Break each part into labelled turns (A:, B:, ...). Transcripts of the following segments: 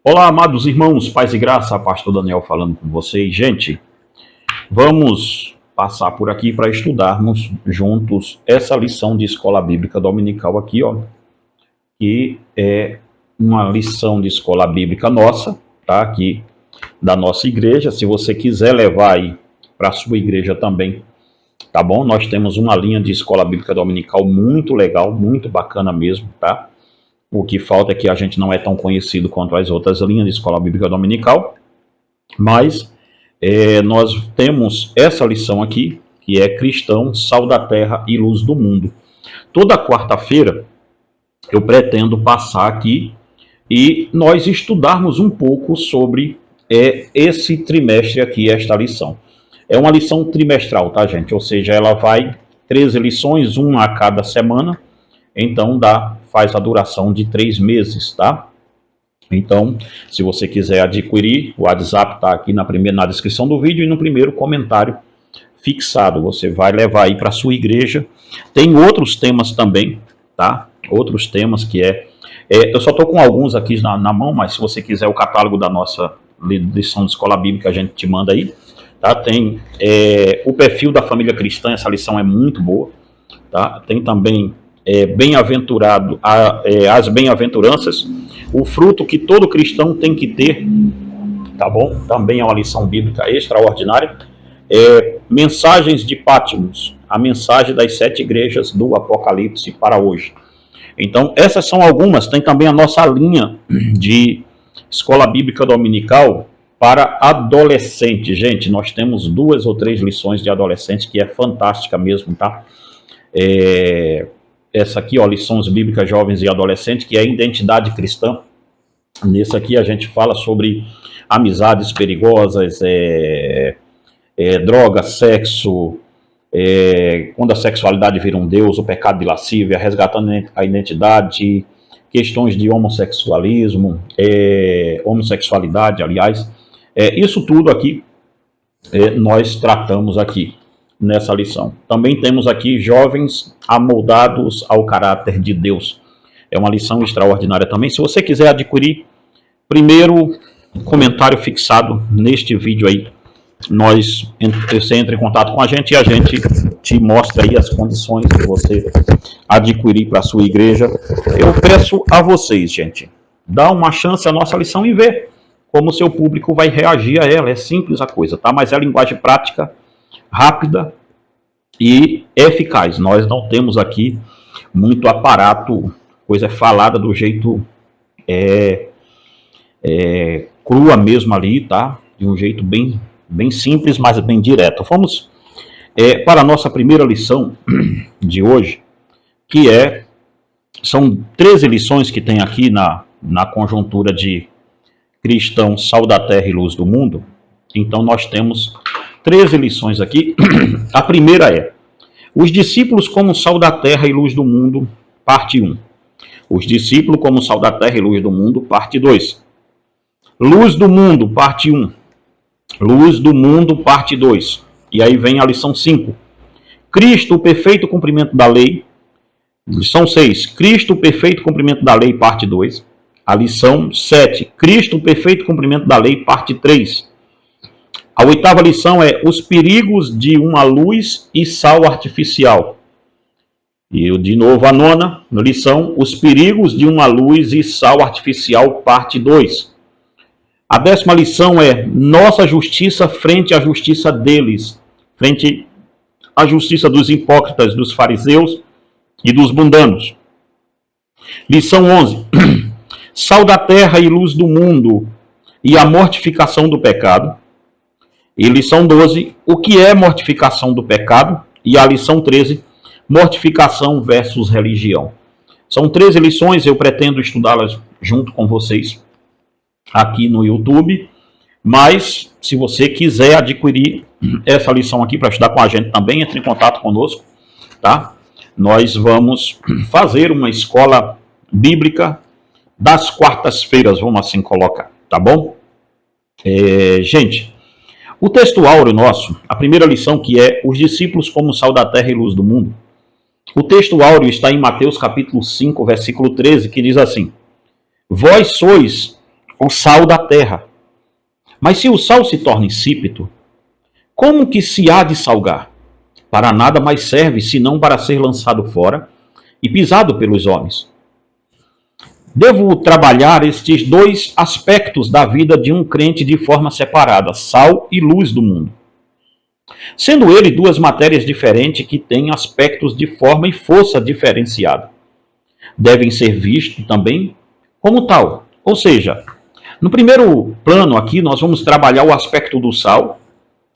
A: Olá, amados irmãos, paz e graça, pastor Daniel falando com vocês. Gente, vamos passar por aqui para estudarmos juntos essa lição de escola bíblica dominical aqui, ó, que é uma lição de escola bíblica nossa, tá? Aqui da nossa igreja. Se você quiser levar aí para a sua igreja também, tá bom? Nós temos uma linha de escola bíblica dominical muito legal, muito bacana mesmo, tá? O que falta é que a gente não é tão conhecido quanto as outras linhas de escola bíblica dominical, mas nós temos essa lição aqui, que é Cristão, Sal da Terra e Luz do Mundo. Toda quarta-feira eu pretendo passar aqui e nós estudarmos um pouco sobre esse trimestre aqui, esta lição. É uma lição trimestral, tá, gente? Ou seja, ela vai 13 lições, uma a cada semana, então faz a duração de 3 meses, tá? Então, se você quiser adquirir, o WhatsApp está aqui na descrição do vídeo e no primeiro comentário fixado. Você vai levar aí para a sua igreja. Tem outros temas também, tá? Outros temas que eu só estou com alguns aqui na mão, mas se você quiser o catálogo da nossa lição de escola bíblica, a gente te manda aí. Tá? Tem o perfil da família cristã, essa lição é muito boa. Tá? Tem também bem-aventurado, as bem-aventuranças, o fruto que todo cristão tem que ter, tá bom? Também é uma lição bíblica extraordinária. Mensagens de Pátimos, a mensagem das 7 igrejas do Apocalipse para hoje. Então, essas são algumas. Tem também a nossa linha de escola bíblica dominical para adolescentes. Gente, nós temos 2 ou 3 lições de adolescentes que é fantástica mesmo, tá? Essa aqui, ó, lições bíblicas jovens e adolescentes, que é a identidade cristã. Nesse aqui a gente fala sobre amizades perigosas, droga, sexo, quando a sexualidade vira um deus, o pecado de lascívia, resgatando a identidade, questões de homossexualismo, homossexualidade, aliás. Isso tudo aqui nós tratamos aqui nessa lição. Também temos aqui jovens amoldados ao caráter de Deus. É uma lição extraordinária também. Se você quiser adquirir, primeiro comentário fixado neste vídeo aí, você entra em contato com a gente e a gente te mostra aí as condições de você adquirir para a sua igreja. Eu peço a vocês, gente, dá uma chance à nossa lição e ver como o seu público vai reagir a ela. É simples a coisa, tá? Mas é linguagem prática, rápida e eficaz. Nós não temos aqui muito aparato, coisa falada do jeito crua mesmo ali, tá? De um jeito bem simples, mas bem direto. Vamos para a nossa primeira lição de hoje, que são 13 lições que tem aqui na conjuntura de Cristão, Sal da Terra e Luz do Mundo. Então nós temos 13 lições aqui. A primeira é os discípulos como sal da terra e luz do mundo, parte 1. Os discípulos como sal da terra e luz do mundo, parte 2. Luz do mundo, parte 1. Luz do mundo, parte 2. E aí vem a lição 5. Cristo, o perfeito cumprimento da lei. Lição 6. Cristo, o perfeito cumprimento da lei, parte 2. A lição 7. Cristo, o perfeito cumprimento da lei, parte 3. A 8ª lição é os perigos de uma luz e sal artificial. E de novo a 9ª lição, os perigos de uma luz e sal artificial, parte 2. A 10ª lição é nossa justiça frente à justiça deles, frente à justiça dos hipócritas, dos fariseus e dos mundanos. Lição 11, sal da terra e luz do mundo e a mortificação do pecado. E lição 12, o que é mortificação do pecado? E a lição 13, mortificação versus religião. São 13 lições, eu pretendo estudá-las junto com vocês aqui no YouTube. Mas, se você quiser adquirir essa lição aqui para estudar com a gente também, entre em contato conosco, tá? Nós vamos fazer uma escola bíblica das quartas-feiras, vamos assim colocar, tá bom? Gente, o texto áureo nosso, a primeira lição que é os discípulos como sal da terra e luz do mundo, o texto áureo está em Mateus capítulo 5, versículo 13, que diz assim: Vós sois o sal da terra. Mas se o sal se torna insípido, como que se há de salgar? Para nada mais serve, senão para ser lançado fora e pisado pelos homens. Devo trabalhar estes dois aspectos da vida de um crente de forma separada, sal e luz do mundo. Sendo ele duas matérias diferentes que têm aspectos de forma e força diferenciada. Devem ser vistos também como tal. Ou seja, no primeiro plano aqui nós vamos trabalhar o aspecto do sal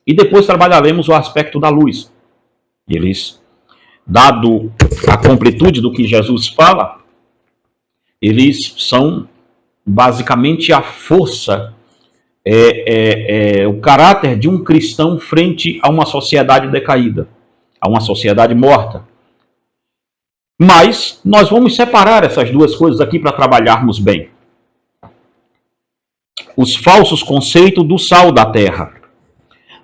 A: e depois trabalharemos o aspecto da luz. Eles, dado a completude do que Jesus fala, eles são basicamente a força, o caráter de um cristão frente a uma sociedade decaída, a uma sociedade morta. Mas nós vamos separar essas duas coisas aqui para trabalharmos bem. Os falsos conceitos do sal da terra.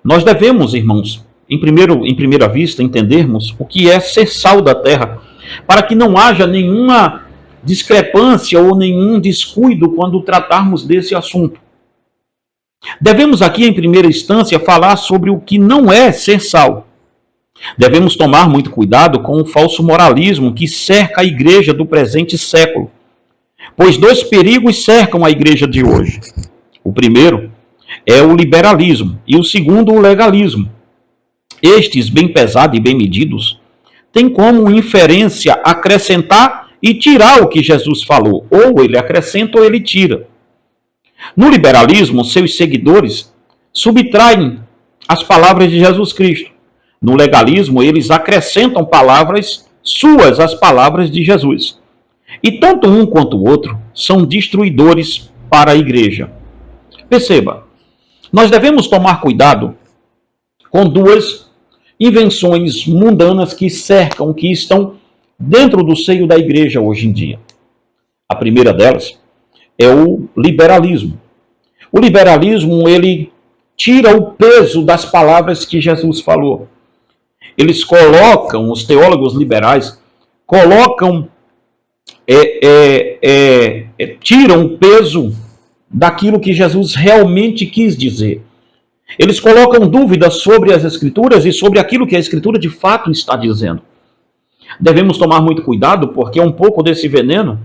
A: Nós devemos, irmãos, em primeira vista, entendermos o que é ser sal da terra, para que não haja nenhuma discrepância ou nenhum descuido quando tratarmos desse assunto. Devemos aqui, em primeira instância, falar sobre o que não é ser sal. Devemos tomar muito cuidado com o falso moralismo que cerca a igreja do presente século, pois dois perigos cercam a igreja de hoje. O primeiro é o liberalismo e o segundo o legalismo. Estes, bem pesados e bem medidos, têm como inferência acrescentar e tirar o que Jesus falou. Ou ele acrescenta ou ele tira. No liberalismo, seus seguidores subtraem as palavras de Jesus Cristo. No legalismo, eles acrescentam palavras suas às palavras de Jesus. E tanto um quanto o outro são destruidores para a igreja. Perceba, nós devemos tomar cuidado com duas invenções mundanas que cercam, que estão dentro do seio da igreja hoje em dia. A primeira delas é o liberalismo. O liberalismo, ele tira o peso das palavras que Jesus falou. Eles colocam, os teólogos liberais, tiram o peso daquilo que Jesus realmente quis dizer. Eles colocam dúvidas sobre as Escrituras e sobre aquilo que a Escritura de fato está dizendo. Devemos tomar muito cuidado, porque é um pouco desse veneno,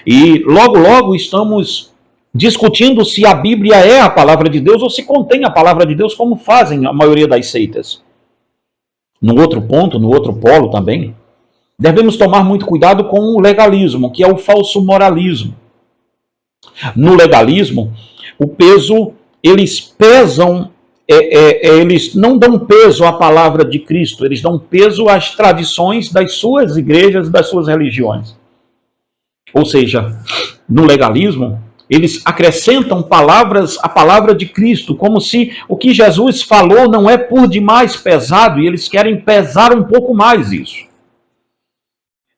A: e logo estamos discutindo se a Bíblia é a palavra de Deus ou se contém a palavra de Deus, como fazem a maioria das seitas. No outro ponto, no outro polo também, devemos tomar muito cuidado com o legalismo, que é o falso moralismo. No legalismo, o peso, eles pesam, eles não dão peso à palavra de Cristo, eles dão peso às tradições das suas igrejas, das suas religiões. Ou seja, no legalismo, eles acrescentam palavras à palavra de Cristo, como se o que Jesus falou não é por demais pesado, e eles querem pesar um pouco mais isso.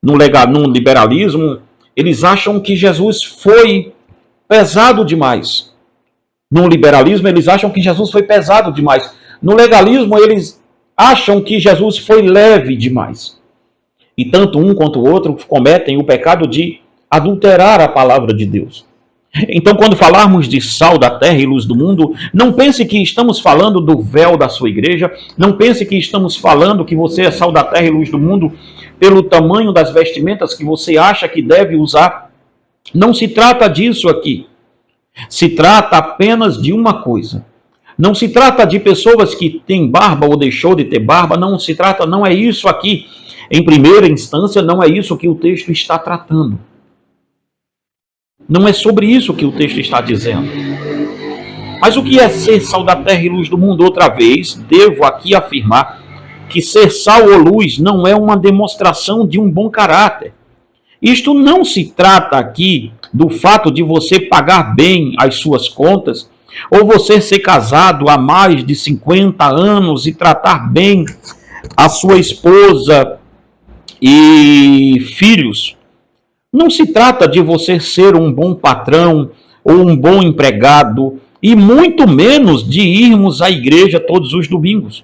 A: No liberalismo, eles acham que Jesus foi pesado demais. No liberalismo, eles acham que Jesus foi pesado demais. No legalismo, eles acham que Jesus foi leve demais. E tanto um quanto o outro cometem o pecado de adulterar a palavra de Deus. Então, quando falarmos de sal da terra e luz do mundo, não pense que estamos falando do véu da sua igreja, não pense que estamos falando que você é sal da terra e luz do mundo pelo tamanho das vestimentas que você acha que deve usar. Não se trata disso aqui. Se trata apenas de uma coisa. Não se trata de pessoas que têm barba ou deixou de ter barba, não é isso aqui. Em primeira instância, não é isso que o texto está tratando. Não é sobre isso que o texto está dizendo. Mas o que é ser sal da terra e luz do mundo? Outra vez, devo aqui afirmar que ser sal ou luz não é uma demonstração de um bom caráter. Isto não se trata aqui do fato de você pagar bem as suas contas, ou você ser casado há mais de 50 anos e tratar bem a sua esposa e filhos. Não se trata de você ser um bom patrão ou um bom empregado, e muito menos de irmos à igreja todos os domingos.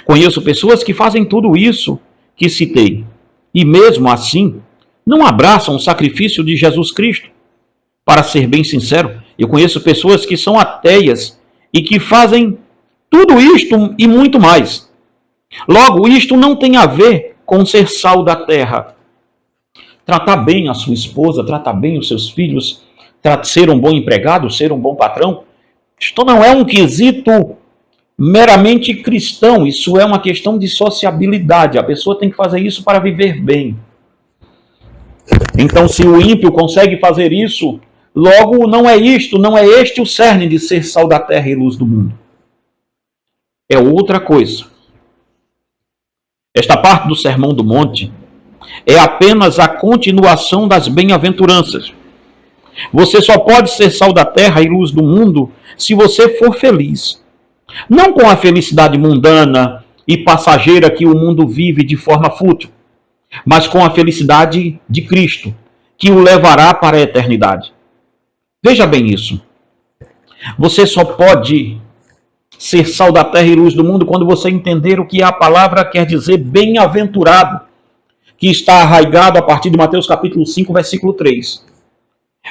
A: Conheço pessoas que fazem tudo isso que citei, e mesmo assim não abraçam o sacrifício de Jesus Cristo. Para ser bem sincero, Eu conheço pessoas que são ateias e que fazem tudo isto e muito mais. Logo, isto não tem a ver com ser sal da terra. Tratar bem a sua esposa, tratar bem os seus filhos, ser um bom empregado, ser um bom patrão. Isto não é um quesito meramente cristão, isso é uma questão de sociabilidade. A pessoa tem que fazer isso para viver bem. Então, se o ímpio consegue fazer isso, logo não é este o cerne de ser sal da terra e luz do mundo. É outra coisa. Esta parte do Sermão do Monte é apenas a continuação das bem-aventuranças. Você só pode ser sal da terra e luz do mundo se você for feliz. Não com a felicidade mundana e passageira que o mundo vive de forma fútil, mas com a felicidade de Cristo, que o levará para a eternidade. Veja bem isso. Você só pode ser sal da terra e luz do mundo quando você entender o que a palavra quer dizer bem-aventurado, que está arraigado a partir de Mateus capítulo 5, versículo 3.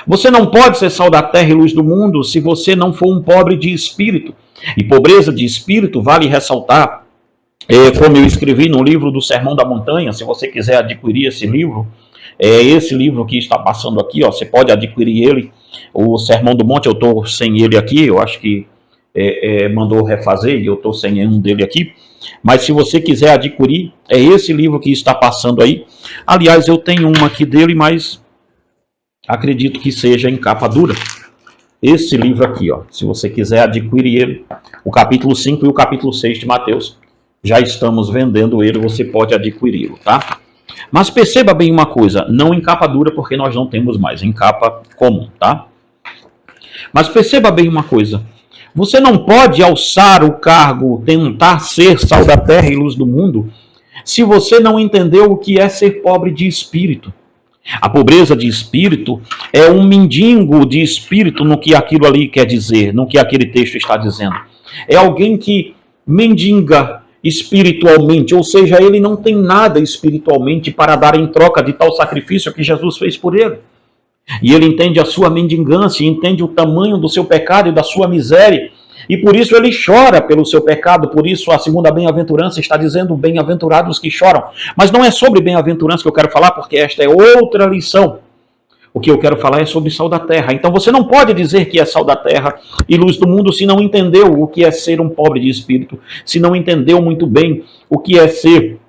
A: Você não pode ser sal da terra e luz do mundo se você não for um pobre de espírito. E pobreza de espírito, vale ressaltar, como eu escrevi no livro do Sermão da Montanha, se você quiser adquirir esse livro, é esse livro que está passando aqui, ó, você pode adquirir ele. O Sermão do Monte, eu estou sem ele aqui, eu acho que mandou refazer e eu estou sem nenhum dele aqui. Mas se você quiser adquirir, é esse livro que está passando aí. Aliás, eu tenho um aqui dele, mas acredito que seja em capa dura. Esse livro aqui, ó, se você quiser adquirir ele, o capítulo 5 e o capítulo 6 de Mateus, já estamos vendendo ele, você pode adquiri-lo, tá? Mas perceba bem uma coisa, não em capa dura, porque nós não temos mais, em capa comum, tá? Mas perceba bem uma coisa, você não pode alçar o cargo, tentar ser sal da terra e luz do mundo, se você não entendeu o que é ser pobre de espírito. A pobreza de espírito é um mendigo de espírito no que aquilo ali quer dizer, no que aquele texto está dizendo. É alguém que mendiga espiritualmente, ou seja, ele não tem nada espiritualmente para dar em troca de tal sacrifício que Jesus fez por ele. E ele entende a sua mendigância, entende o tamanho do seu pecado e da sua miséria, e por isso ele chora pelo seu pecado. Por isso a segunda bem-aventurança está dizendo bem-aventurados que choram. Mas não é sobre bem-aventurança que eu quero falar, porque esta é outra lição. O que eu quero falar é sobre sal da terra. Então você não pode dizer que é sal da terra e luz do mundo se não entendeu o que é ser um pobre de espírito, se não entendeu muito bem o que é ser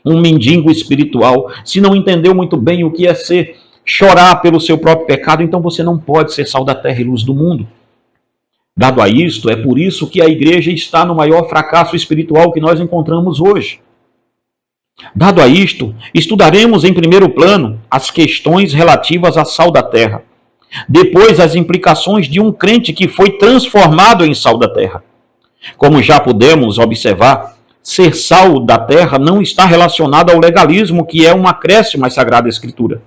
A: um mendigo espiritual, se não entendeu muito bem o que é ser chorar pelo seu próprio pecado, então você não pode ser sal da terra e luz do mundo. Dado a isto, é por isso que a igreja está no maior fracasso espiritual que nós encontramos hoje. Dado a isto, estudaremos em primeiro plano as questões relativas à sal da terra. Depois, as implicações de um crente que foi transformado em sal da terra. Como já pudemos observar, ser sal da terra não está relacionado ao legalismo, que é um acréscimo à Sagrada Escritura.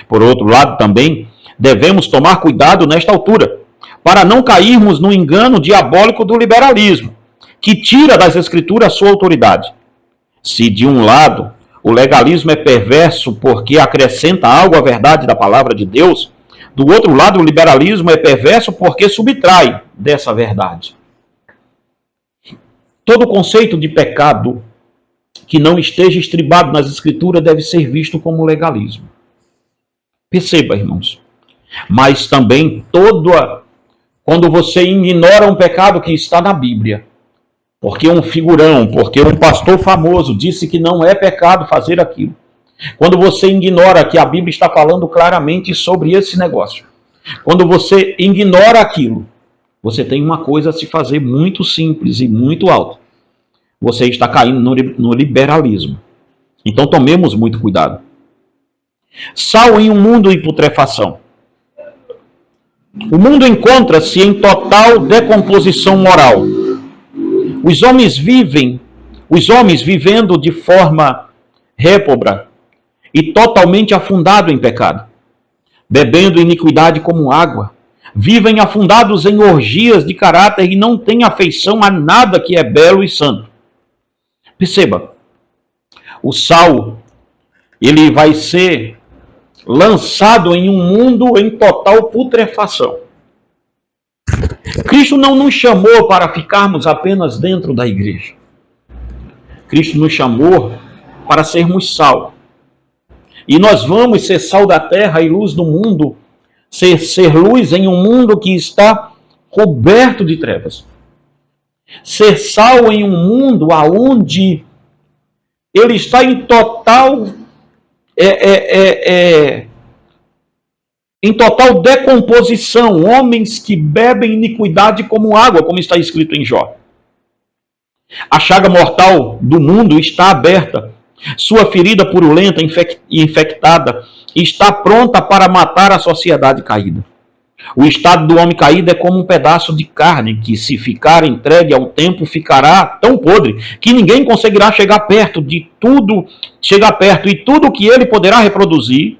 A: Por outro lado, também devemos tomar cuidado nesta altura, para não cairmos no engano diabólico do liberalismo, que tira das Escrituras sua autoridade. Se de um lado o legalismo é perverso porque acrescenta algo à verdade da palavra de Deus, do outro lado o liberalismo é perverso porque subtrai dessa verdade. Todo conceito de pecado que não esteja estribado nas Escrituras deve ser visto como legalismo. Perceba, irmãos. Mas também quando você ignora um pecado que está na Bíblia, porque um figurão, porque um pastor famoso disse que não é pecado fazer aquilo. Quando você ignora que a Bíblia está falando claramente sobre esse negócio, quando você ignora aquilo, você tem uma coisa a se fazer muito simples e muito alta. Você está caindo no liberalismo. Então tomemos muito cuidado. Sal em um mundo em putrefação. O mundo encontra-se em total decomposição moral. Os homens vivendo de forma réproba e totalmente afundado em pecado, bebendo iniquidade como água, vivem afundados em orgias de caráter e não têm afeição a nada que é belo e santo. Perceba, o sal, ele vai ser lançado em um mundo em total putrefação. Cristo não nos chamou para ficarmos apenas dentro da igreja. Cristo nos chamou para sermos sal. E nós vamos ser sal da terra e luz do mundo, ser luz em um mundo que está coberto de trevas. Ser sal em um mundo onde ele está em total em total decomposição, homens que bebem iniquidade como água, como está escrito em Jó. A chaga mortal do mundo está aberta, sua ferida purulenta e infectada está pronta para matar a sociedade caída. O estado do homem caído é como um pedaço de carne que, se ficar entregue ao tempo, ficará tão podre que ninguém conseguirá chegar perto, e tudo que ele poderá reproduzir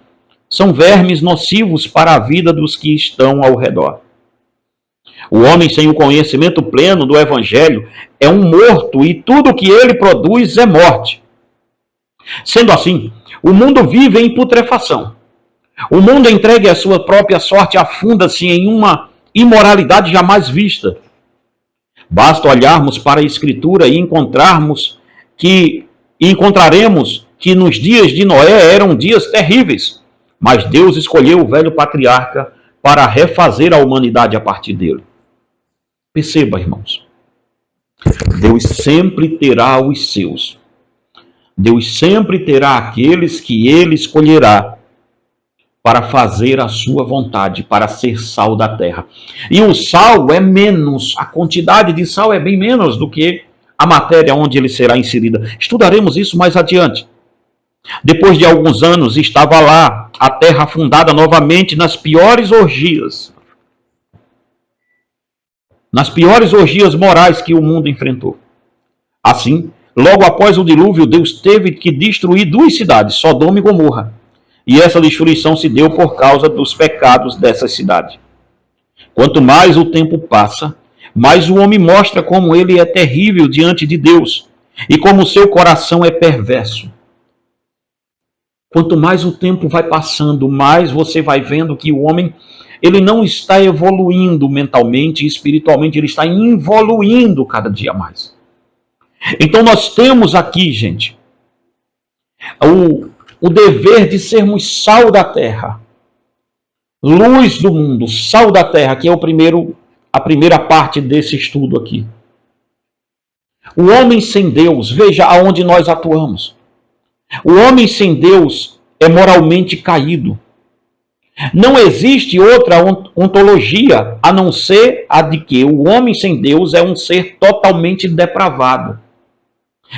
A: são vermes nocivos para a vida dos que estão ao redor. O homem sem o conhecimento pleno do Evangelho é um morto e tudo que ele produz é morte. Sendo assim, o mundo vive em putrefação. O mundo entregue à sua própria sorte afunda-se em uma imoralidade jamais vista. Basta olharmos para a Escritura e encontraremos que nos dias de Noé eram dias terríveis, mas Deus escolheu o velho patriarca para refazer a humanidade a partir dele. Perceba, irmãos, Deus sempre terá os seus. Deus sempre terá aqueles que ele escolherá para fazer a sua vontade, para ser sal da terra. E o sal é menos, a quantidade de sal é bem menos do que a matéria onde ele será inserida. Estudaremos isso mais adiante. Depois de alguns anos, estava lá a terra afundada novamente nas piores orgias. Nas piores orgias morais que o mundo enfrentou. Assim, logo após o dilúvio, Deus teve que destruir 2 cidades, Sodoma e Gomorra. E essa destruição se deu por causa dos pecados dessa cidade. Quanto mais o tempo passa, mais o homem mostra como ele é terrível diante de Deus e como seu coração é perverso. Quanto mais o tempo vai passando, mais você vai vendo que o homem ele não está evoluindo mentalmente e espiritualmente, ele está involuindo cada dia mais. Então nós temos aqui, gente, o dever de sermos sal da terra, luz do mundo, sal da terra, que é a primeira parte desse estudo aqui. O homem sem Deus, veja aonde nós atuamos. O homem sem Deus é moralmente caído. Não existe outra ontologia a não ser a de que o homem sem Deus é um ser totalmente depravado.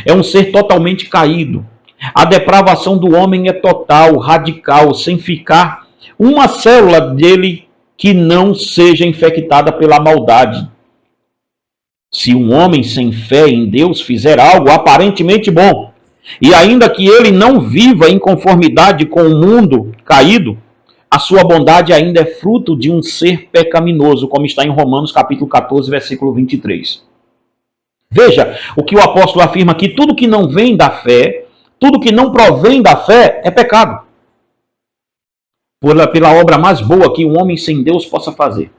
A: É um ser totalmente caído. A depravação do homem é total, radical, sem ficar uma célula dele que não seja infectada pela maldade. Se um homem sem fé em Deus fizer algo aparentemente bom, e ainda que ele não viva em conformidade com o mundo caído, a sua bondade ainda é fruto de um ser pecaminoso, como está em Romanos capítulo 14, versículo 23. Veja o que o apóstolo afirma aqui: tudo que não vem da fé, tudo que não provém da fé é pecado. Pela obra mais boa que um homem sem Deus possa fazer.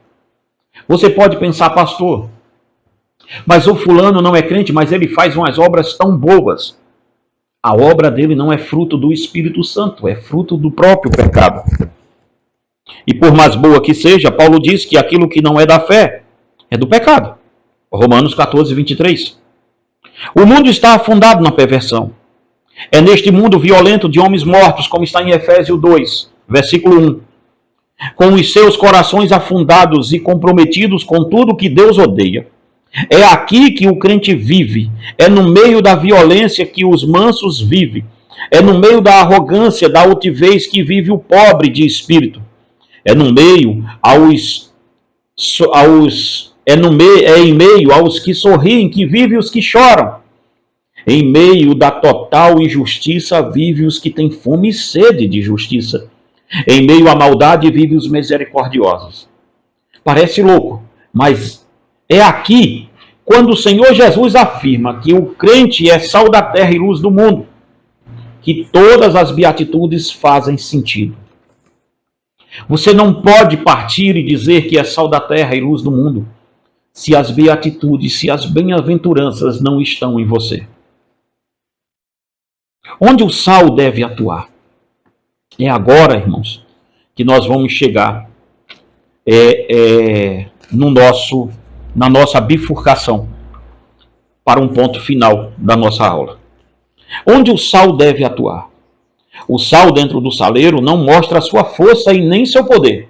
A: Você pode pensar, pastor, mas o fulano não é crente, mas ele faz umas obras tão boas. A obra dele não é fruto do Espírito Santo, é fruto do próprio pecado. E por mais boa que seja, Paulo diz que aquilo que não é da fé é do pecado. Romanos 14, 23. O mundo está afundado na perversão. É neste mundo violento de homens mortos, como está em Efésios 2, versículo 1. Com os seus corações afundados e comprometidos com tudo que Deus odeia. É aqui que o crente vive. É no meio da violência que os mansos vivem. É no meio da arrogância, da altivez que vive o pobre de espírito. É no meio em meio aos que sorriem que vivem os que choram. Em meio da total injustiça vive os que têm fome e sede de justiça. Em meio à maldade vive os misericordiosos. Parece louco, mas é aqui quando o Senhor Jesus afirma que o crente é sal da terra e luz do mundo, que todas as beatitudes fazem sentido. Você não pode partir e dizer que é sal da terra e luz do mundo se as beatitudes, se as bem-aventuranças não estão em você. Onde o sal deve atuar? É agora, irmãos, que nós vamos chegar na nossa bifurcação para um ponto final da nossa aula. Onde o sal deve atuar? O sal dentro do saleiro não mostra a sua força e nem seu poder.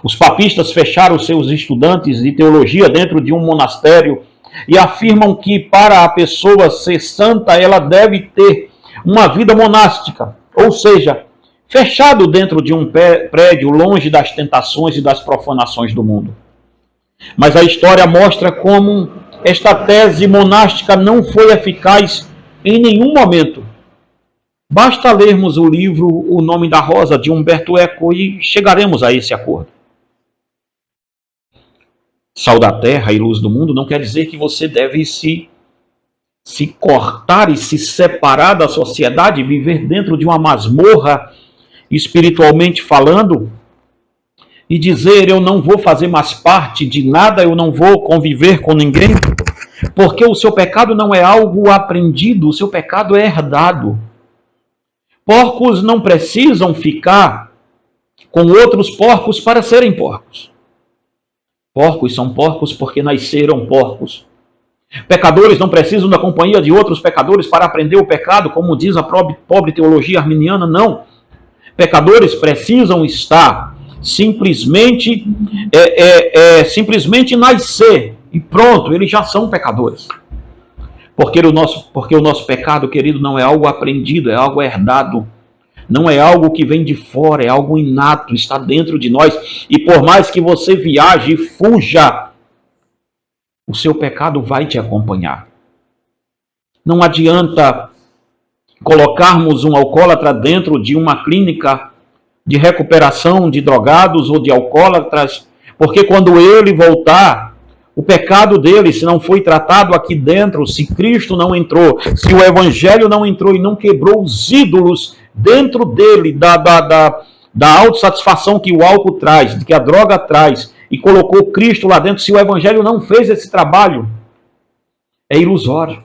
A: Os papistas fecharam seus estudantes de teologia dentro de um monastério e afirmam que para a pessoa ser santa ela deve ter uma vida monástica, ou seja, fechado dentro de um prédio longe das tentações e das profanações do mundo. Mas a história mostra como esta tese monástica não foi eficaz em nenhum momento. Basta lermos o livro O Nome da Rosa, de Humberto Eco, e chegaremos a esse acordo. Sal da terra e luz do mundo não quer dizer que você deve se cortar e se separar da sociedade, viver dentro de uma masmorra, espiritualmente falando, e dizer: eu não vou fazer mais parte de nada, eu não vou conviver com ninguém, porque o seu pecado não é algo aprendido, o seu pecado é herdado. Porcos não precisam ficar com outros porcos para serem porcos. Porcos são porcos porque nasceram porcos. Pecadores não precisam da companhia de outros pecadores para aprender o pecado, como diz a pobre teologia arminiana, não. Pecadores precisam estar simplesmente nascer e pronto, eles já são pecadores. Porque o nosso pecado, querido, não é algo aprendido, é algo herdado. Não é algo que vem de fora, é algo inato, está dentro de nós. E por mais que você viaje e fuja, o seu pecado vai te acompanhar. Não adianta colocarmos um alcoólatra dentro de uma clínica de recuperação de drogados ou de alcoólatras, porque quando ele voltar, o pecado dele, se não foi tratado aqui dentro, se Cristo não entrou, se o Evangelho não entrou e não quebrou os ídolos dentro dele, da autossatisfação que o álcool traz, que a droga traz, e colocou Cristo lá dentro, se o Evangelho não fez esse trabalho, é ilusório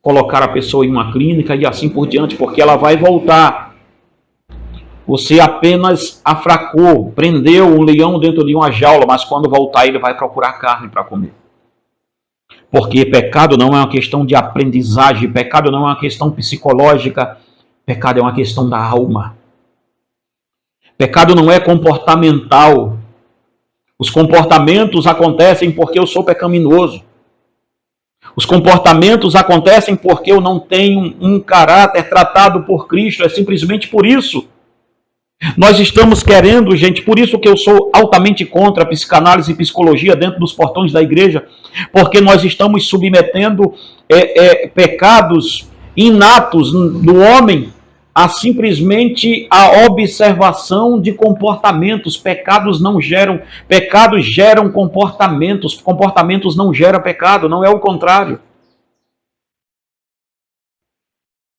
A: colocar a pessoa em uma clínica e assim por diante, porque ela vai voltar. Você apenas afracou, prendeu um leão dentro de uma jaula, mas quando voltar ele vai procurar carne para comer. Porque pecado não é uma questão de aprendizagem, pecado não é uma questão psicológica, pecado é uma questão da alma. Pecado não é comportamental. Os comportamentos acontecem porque eu sou pecaminoso. Os comportamentos acontecem porque eu não tenho um caráter tratado por Cristo, é simplesmente por isso. Nós estamos querendo, gente, por isso que eu sou altamente contra a psicanálise e psicologia dentro dos portões da igreja, porque nós estamos submetendo pecados inatos do homem a simplesmente a observação de comportamentos. Pecados geram comportamentos, comportamentos não geram pecado, não é o contrário.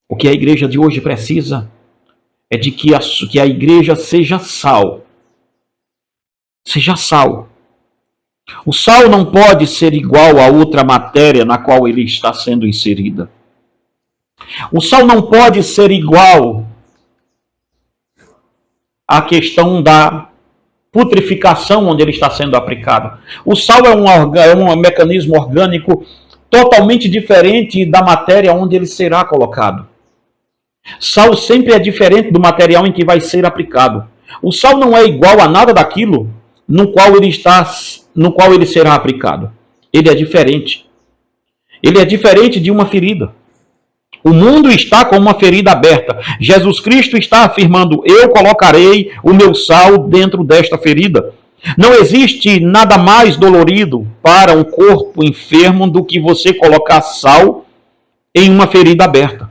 A: O que a igreja de hoje precisa é de que a igreja seja sal. Seja sal. O sal não pode ser igual a outra matéria na qual ele está sendo inserida. O sal não pode ser igual à questão da putrificação onde ele está sendo aplicado. O sal é um mecanismo orgânico totalmente diferente da matéria onde ele será colocado. Sal sempre é diferente do material em que vai ser aplicado. O sal não é igual a nada daquilo no qual ele será aplicado. Ele é diferente. Ele é diferente de uma ferida. O mundo está com uma ferida aberta. Jesus Cristo está afirmando: eu colocarei o meu sal dentro desta ferida. Não existe nada mais dolorido para um corpo enfermo do que você colocar sal em uma ferida aberta.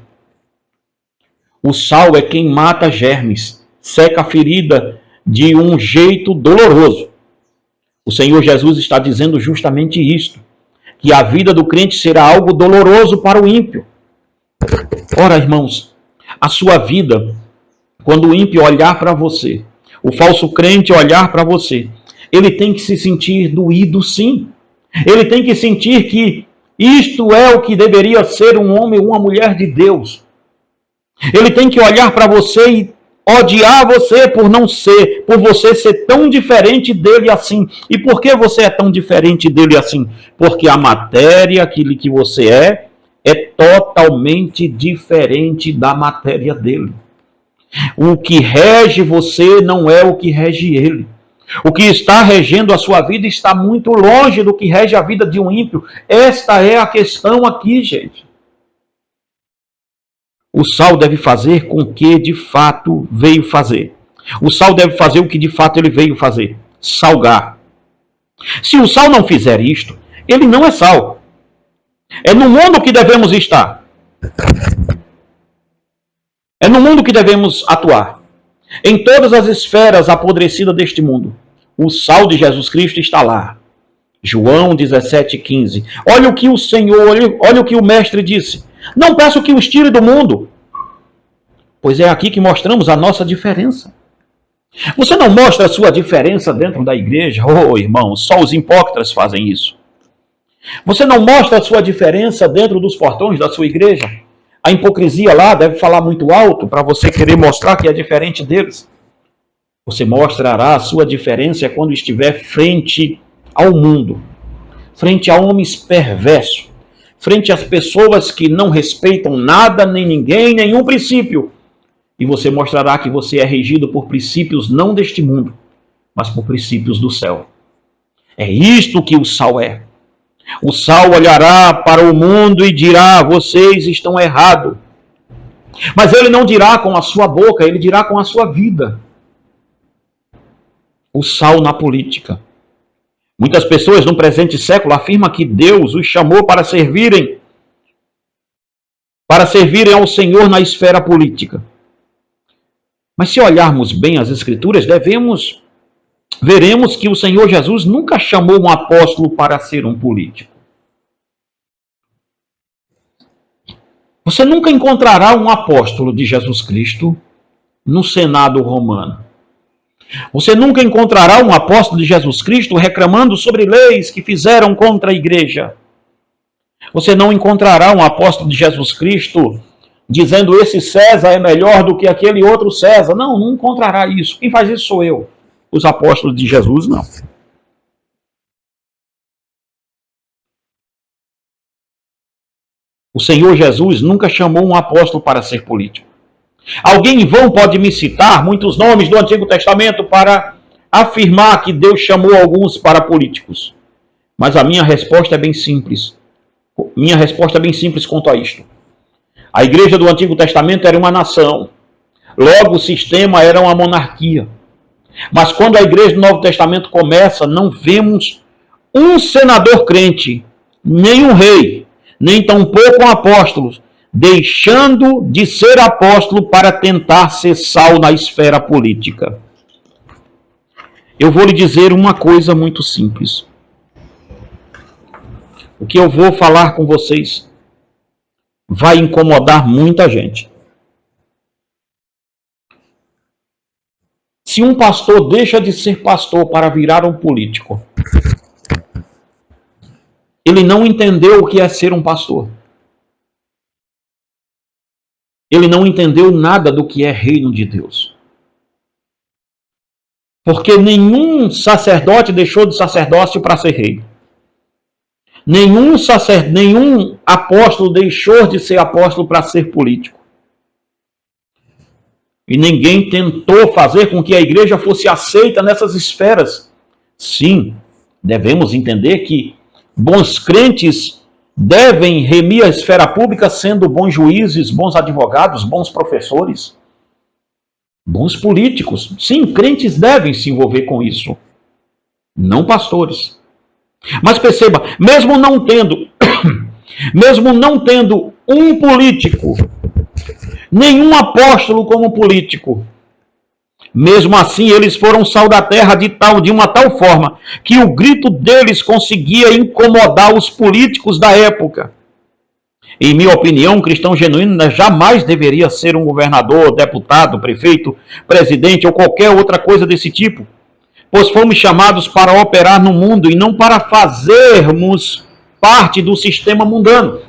A: O sal é quem mata germes, seca a ferida de um jeito doloroso. O Senhor Jesus está dizendo justamente isto, que a vida do crente será algo doloroso para o ímpio. Ora, irmãos, a sua vida, quando o ímpio olhar para você, o falso crente olhar para você, ele tem que se sentir doído, sim. Ele tem que sentir que isto é o que deveria ser um homem ou uma mulher de Deus. Ele tem que olhar para você e odiar você por não ser, por você ser tão diferente dele assim. E por que você é tão diferente dele assim? Porque a matéria, aquilo que você é totalmente diferente da matéria dele. O que rege você não é o que rege ele. O que está regendo a sua vida está muito longe do que rege a vida de um ímpio. Esta é a questão aqui, gente. O sal deve fazer com o que de fato veio fazer. O sal deve fazer o que de fato ele veio fazer: salgar. Se o sal não fizer isto, ele não é sal. É no mundo que devemos estar. É no mundo que devemos atuar. Em todas as esferas apodrecidas deste mundo, o sal de Jesus Cristo está lá. João 17,15. Olha o que o Senhor, olha o que o Mestre disse. Não peço que os tire do mundo, pois é aqui que mostramos a nossa diferença. Você não mostra a sua diferença dentro da igreja? Oh, irmão, só os hipócritas fazem isso. Você não mostra a sua diferença dentro dos portões da sua igreja? A hipocrisia lá deve falar muito alto para você querer mostrar que é diferente deles. Você mostrará a sua diferença quando estiver frente ao mundo, frente a homens perversos, frente às pessoas que não respeitam nada, nem ninguém, nenhum princípio. E você mostrará que você é regido por princípios não deste mundo, mas por princípios do céu. É isto que o sal é. O sal olhará para o mundo e dirá: vocês estão errados. Mas ele não dirá com a sua boca, ele dirá com a sua vida. O sal na política. Muitas pessoas no presente século afirmam que Deus os chamou para servirem ao Senhor na esfera política. Mas se olharmos bem as Escrituras, veremos que o Senhor Jesus nunca chamou um apóstolo para ser um político. Você nunca encontrará um apóstolo de Jesus Cristo no Senado romano. Você nunca encontrará um apóstolo de Jesus Cristo reclamando sobre leis que fizeram contra a igreja. Você não encontrará um apóstolo de Jesus Cristo dizendo: esse César é melhor do que aquele outro César. Não, não encontrará isso. Quem faz isso sou eu. Os apóstolos de Jesus, não. O Senhor Jesus nunca chamou um apóstolo para ser político. Alguém em vão pode me citar muitos nomes do Antigo Testamento para afirmar que Deus chamou alguns para políticos. Mas a minha resposta é bem simples. Minha resposta é bem simples quanto a isto. A igreja do Antigo Testamento era uma nação. Logo, o sistema era uma monarquia. Mas quando a igreja do Novo Testamento começa, não vemos um senador crente, nem um rei, nem tampouco um apóstolo, deixando de ser apóstolo para tentar ser sal na esfera política. Eu vou lhe dizer uma coisa muito simples. O que eu vou falar com vocês vai incomodar muita gente. Se um pastor deixa de ser pastor para virar um político, ele não entendeu o que é ser um pastor. Ele não entendeu nada do que é reino de Deus. Porque nenhum sacerdote deixou de sacerdócio para ser rei. Nenhum apóstolo deixou de ser apóstolo para ser político. E ninguém tentou fazer com que a igreja fosse aceita nessas esferas. Sim, devemos entender que bons crentes devem remir a esfera pública sendo bons juízes, bons advogados, bons professores, bons políticos. Sim, crentes devem se envolver com isso, não pastores. Mas perceba, mesmo não tendo um político, nenhum apóstolo como político, mesmo assim eles foram sal da terra de uma tal forma que o grito deles conseguia incomodar os políticos da época. Em minha opinião, um cristão genuíno jamais deveria ser um governador, deputado, prefeito, presidente ou qualquer outra coisa desse tipo. pois fomos chamados para operar no mundo e não para fazermos parte do sistema mundano.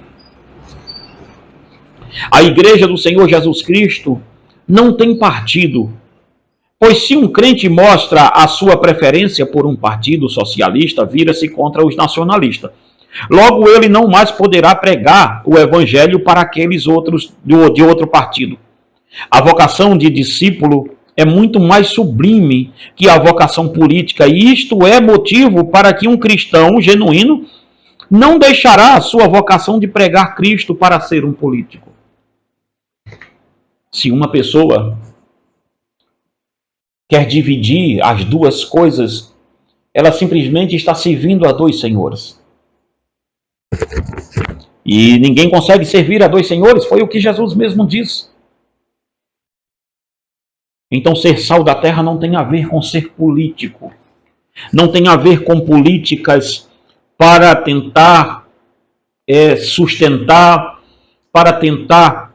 A: A Igreja do Senhor Jesus Cristo não tem partido, pois se um crente mostra a sua preferência por um partido socialista, vira-se contra os nacionalistas. Logo, ele não mais poderá pregar o evangelho para aqueles outros de outro partido. A vocação de discípulo é muito mais sublime que a vocação política, e isto é motivo para que um cristão genuíno não deixará a sua vocação de pregar Cristo para ser um político. Se uma pessoa quer dividir as duas coisas, ela simplesmente está servindo a dois senhores. E ninguém consegue servir a dois senhores, foi o que Jesus mesmo disse. Então, ser sal da terra não tem a ver com ser político. Não tem a ver com políticas para tentar sustentar, para tentar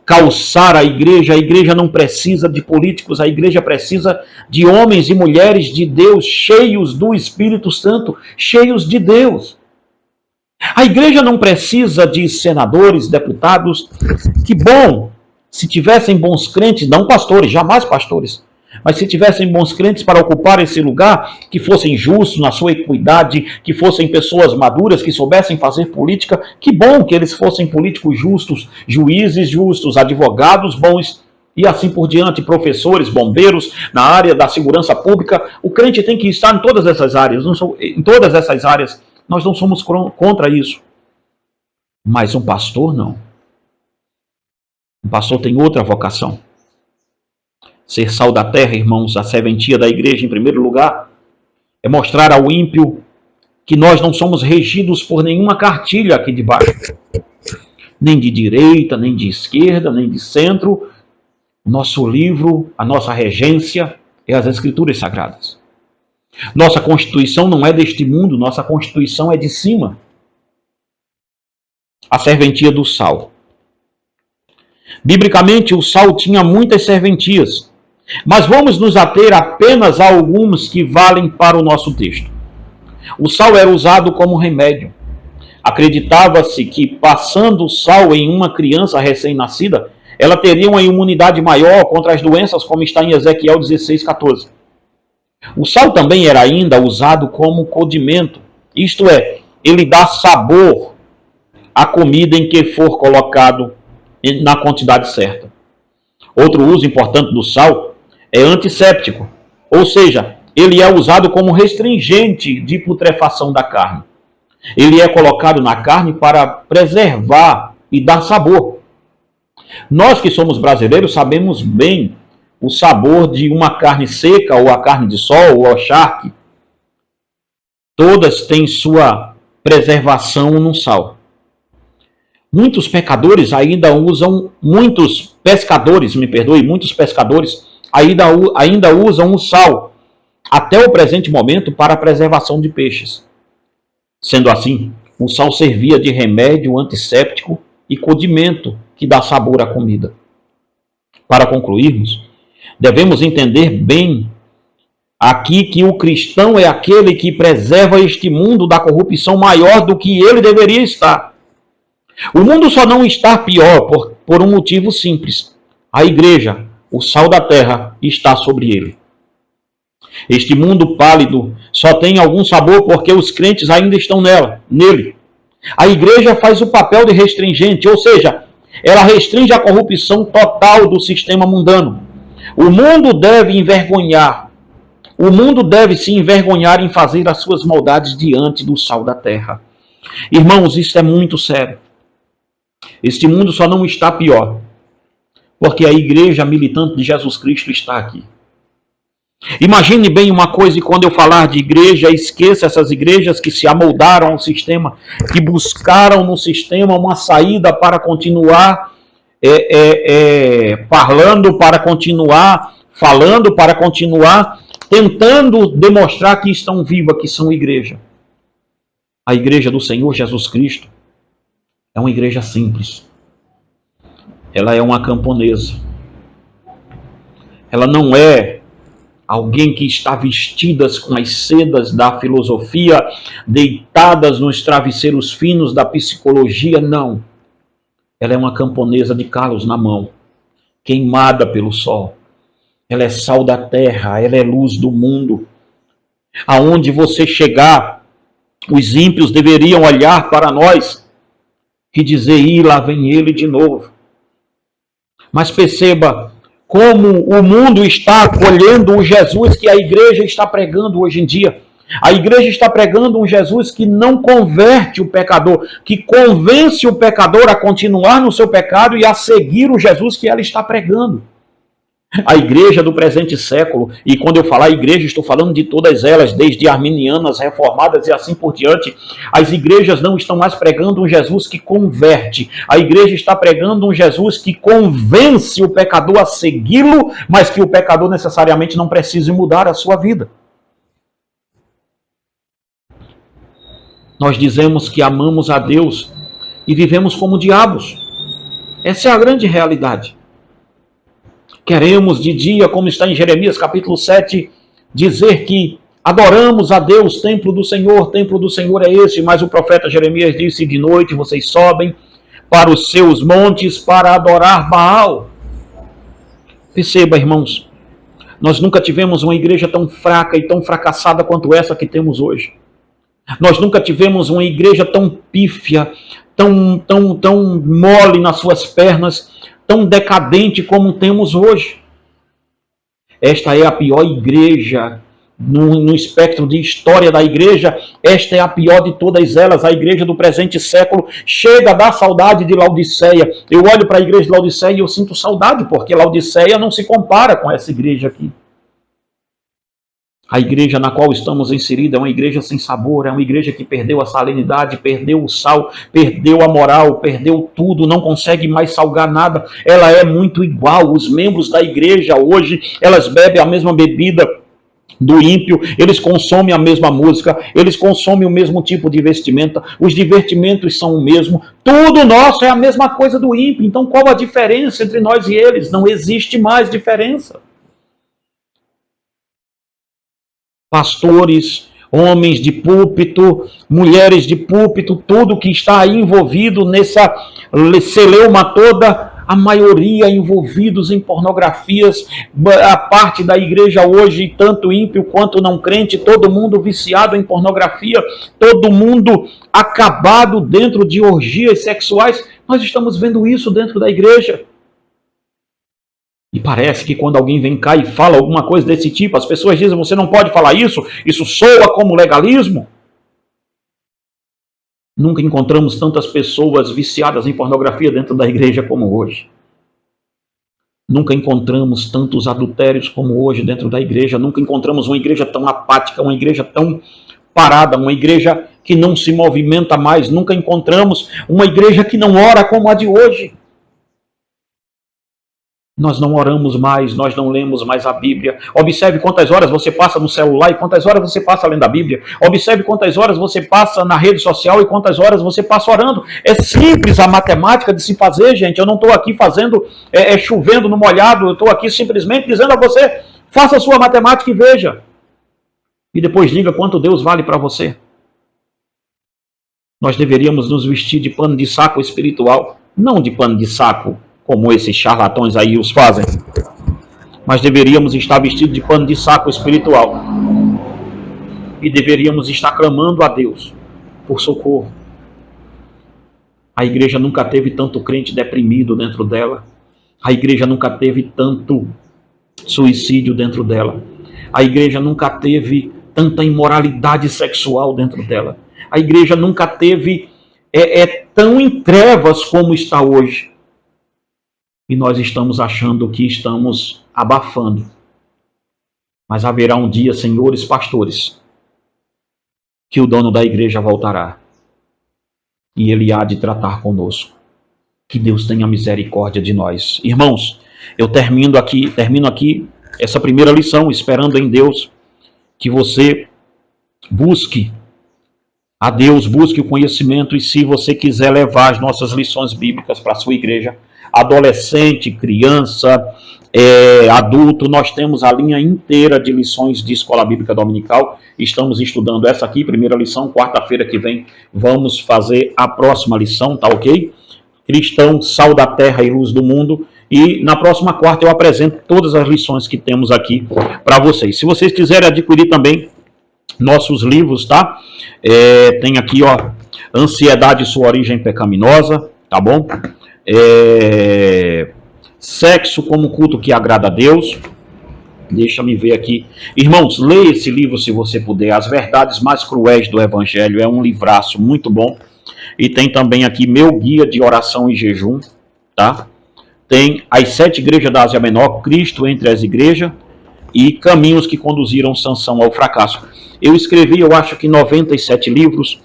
A: calçar a igreja. A igreja não precisa de políticos, a igreja precisa de homens e mulheres de Deus, cheios do Espírito Santo, cheios de Deus. A igreja não precisa de senadores, deputados. Que bom se tivessem bons crentes, não pastores, jamais pastores, mas se tivessem bons crentes para ocupar esse lugar, que fossem justos na sua equidade, que fossem pessoas maduras, que soubessem fazer política. Que bom que eles fossem políticos justos, juízes justos, advogados bons e assim por diante, professores, bombeiros, na área da segurança pública. O crente tem que estar em todas essas áreas, em todas essas áreas. Nós não somos contra isso. Mas um pastor não. Um pastor tem outra vocação. Ser sal da terra, irmãos, a serventia da igreja, em primeiro lugar, é mostrar ao ímpio que nós não somos regidos por nenhuma cartilha aqui de baixo. Nem de direita, nem de esquerda, nem de centro. Nosso livro, a nossa regência é as Escrituras Sagradas. Nossa Constituição não é deste mundo, nossa Constituição é de cima. A serventia do sal. Biblicamente, o sal tinha muitas serventias, mas vamos nos ater apenas a algumas que valem para o nosso texto. O sal era usado como remédio. Acreditava-se que, passando o sal em uma criança recém-nascida, ela teria uma imunidade maior contra as doenças, como está em Ezequiel 16:14. O sal também era ainda usado como condimento, isto é, ele dá sabor à comida em que for colocado na quantidade certa. Outro uso importante do sal é antisséptico, ou seja, ele é usado como restringente de putrefação da carne. Ele é colocado na carne para preservar e dar sabor. Nós que somos brasileiros sabemos bem o sabor de uma carne seca, ou a carne de sol, ou a charque. Todas têm sua preservação no sal. Muitos pescadores ainda usam o sal até o presente momento para a preservação de peixes. Sendo assim, o sal servia de remédio antisséptico e condimento que dá sabor à comida. Para concluirmos, devemos entender bem aqui que o cristão é aquele que preserva este mundo da corrupção maior do que ele deveria estar. O mundo só não está pior por um motivo simples. A igreja, o sal da terra, está sobre ele. Este mundo pálido só tem algum sabor porque os crentes ainda estão nele. A igreja faz o papel de restringente, ou seja, ela restringe a corrupção total do sistema mundano. O mundo deve se envergonhar em fazer as suas maldades diante do sal da terra. Irmãos, isso é muito sério. Este mundo só não está pior porque a igreja militante de Jesus Cristo está aqui. Imagine bem uma coisa, e quando eu falar de igreja, esqueça essas igrejas que se amoldaram ao sistema, que buscaram no sistema uma saída para continuar falando, para continuar tentando demonstrar que estão vivas, que são igreja. A igreja do Senhor Jesus Cristo é uma igreja simples. Ela é uma camponesa. Ela não é alguém que está vestidas com as sedas da filosofia, deitadas nos travesseiros finos da psicologia, não. Ela é uma camponesa de calos na mão, queimada pelo sol. Ela é sal da terra, ela é luz do mundo. Aonde você chegar, os ímpios deveriam olhar para nós e dizer, lá vem ele de novo. Mas perceba como o mundo está acolhendo o Jesus que a igreja está pregando hoje em dia. A igreja está pregando um Jesus que não converte o pecador, que convence o pecador a continuar no seu pecado e a seguir o Jesus que ela está pregando. A igreja do presente século, e quando eu falar igreja, estou falando de todas elas, desde arminianas, reformadas e assim por diante. As igrejas não estão mais pregando um Jesus que converte. A igreja está pregando um Jesus que convence o pecador a segui-lo, mas que o pecador necessariamente não precise mudar a sua vida. Nós dizemos que amamos a Deus e vivemos como diabos. Essa é a grande realidade. Queremos de dia, como está em Jeremias capítulo 7, dizer que adoramos a Deus, templo do Senhor é esse, mas o profeta Jeremias disse, de noite vocês sobem para os seus montes para adorar Baal. Perceba, irmãos, nós nunca tivemos uma igreja tão fraca e tão fracassada quanto essa que temos hoje. Nós nunca tivemos uma igreja tão pífia, tão mole nas suas pernas, tão decadente como temos hoje. Esta é a pior igreja no espectro de história da igreja. Esta é a pior de todas elas, a igreja do presente século. Chega a dar saudade de Laodiceia. Eu olho para a igreja de Laodiceia e eu sinto saudade, porque Laodiceia não se compara com essa igreja aqui. A igreja na qual estamos inseridos é uma igreja sem sabor, é uma igreja que perdeu a salinidade, perdeu o sal, perdeu a moral, perdeu tudo, não consegue mais salgar nada. Ela é muito igual. Os membros da igreja hoje, elas bebem a mesma bebida do ímpio, eles consomem a mesma música, eles consomem o mesmo tipo de vestimenta, os divertimentos são o mesmo, tudo nosso é a mesma coisa do ímpio. Então qual a diferença entre nós e eles? Não existe mais diferença. Pastores, homens de púlpito, mulheres de púlpito, tudo que está aí envolvido nessa celeuma toda, a maioria envolvidos em pornografias, a parte da igreja hoje, tanto ímpio quanto não crente, todo mundo viciado em pornografia, todo mundo acabado dentro de orgias sexuais. Nós estamos vendo isso dentro da igreja. E parece que quando alguém vem cá e fala alguma coisa desse tipo, as pessoas dizem, você não pode falar isso, isso soa como legalismo. Nunca encontramos tantas pessoas viciadas em pornografia dentro da igreja como hoje. Nunca encontramos tantos adultérios como hoje dentro da igreja. Nunca encontramos uma igreja tão apática, uma igreja tão parada, uma igreja que não se movimenta mais. Nunca encontramos uma igreja que não ora como a de hoje. Nós não oramos mais, nós não lemos mais a Bíblia. Observe quantas horas você passa no celular e quantas horas você passa lendo a Bíblia. Observe quantas horas você passa na rede social e quantas horas você passa orando. É simples a matemática de se fazer, gente. Eu não estou aqui fazendo, chovendo no molhado. Eu estou aqui simplesmente dizendo a você, faça a sua matemática e veja. E depois diga quanto Deus vale para você. Nós deveríamos nos vestir de pano de saco espiritual, não de pano de saco como esses charlatões aí os fazem, mas deveríamos estar vestidos de pano de saco espiritual e deveríamos estar clamando a Deus por socorro. A igreja nunca teve tanto crente deprimido dentro dela, a igreja nunca teve tanto suicídio dentro dela, a igreja nunca teve tanta imoralidade sexual dentro dela, a igreja nunca teve tão em trevas como está hoje. E nós estamos achando que estamos abafando. Mas haverá um dia, senhores pastores, que o dono da igreja voltará. E ele há de tratar conosco. Que Deus tenha misericórdia de nós. Irmãos, eu termino aqui essa primeira lição, esperando em Deus que você busque a Deus, busque o conhecimento. E se você quiser levar as nossas lições bíblicas para a sua igreja, adolescente, criança, adulto. Nós temos a linha inteira de lições de Escola Bíblica Dominical. Estamos estudando essa aqui, primeira lição. Quarta-feira que vem vamos fazer a próxima lição, tá ok? Cristão, sal da terra e luz do mundo. E na próxima quarta eu apresento todas as lições que temos aqui para vocês. Se vocês quiserem adquirir também nossos livros, tá? Tem aqui, ó, Ansiedade e Sua Origem Pecaminosa, tá bom? Sexo como culto que agrada a Deus. Deixa me ver aqui. Irmãos, leia esse livro se você puder. As Verdades Mais Cruéis do Evangelho. É um livraço muito bom. E tem também aqui Meu Guia de Oração e Jejum, tá? Tem As 7 Igrejas da Ásia Menor, Cristo entre as Igrejas e Caminhos que Conduziram Sansão ao Fracasso. Eu escrevi, eu acho que 97 livros.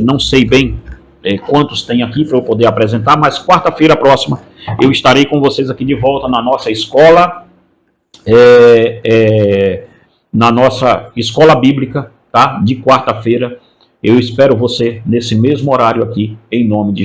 A: Não sei bem quantos tem aqui para eu poder apresentar, mas quarta-feira próxima eu estarei com vocês aqui de volta na nossa escola, na nossa escola bíblica, tá? De quarta-feira. Eu espero você nesse mesmo horário aqui, em nome de Jesus.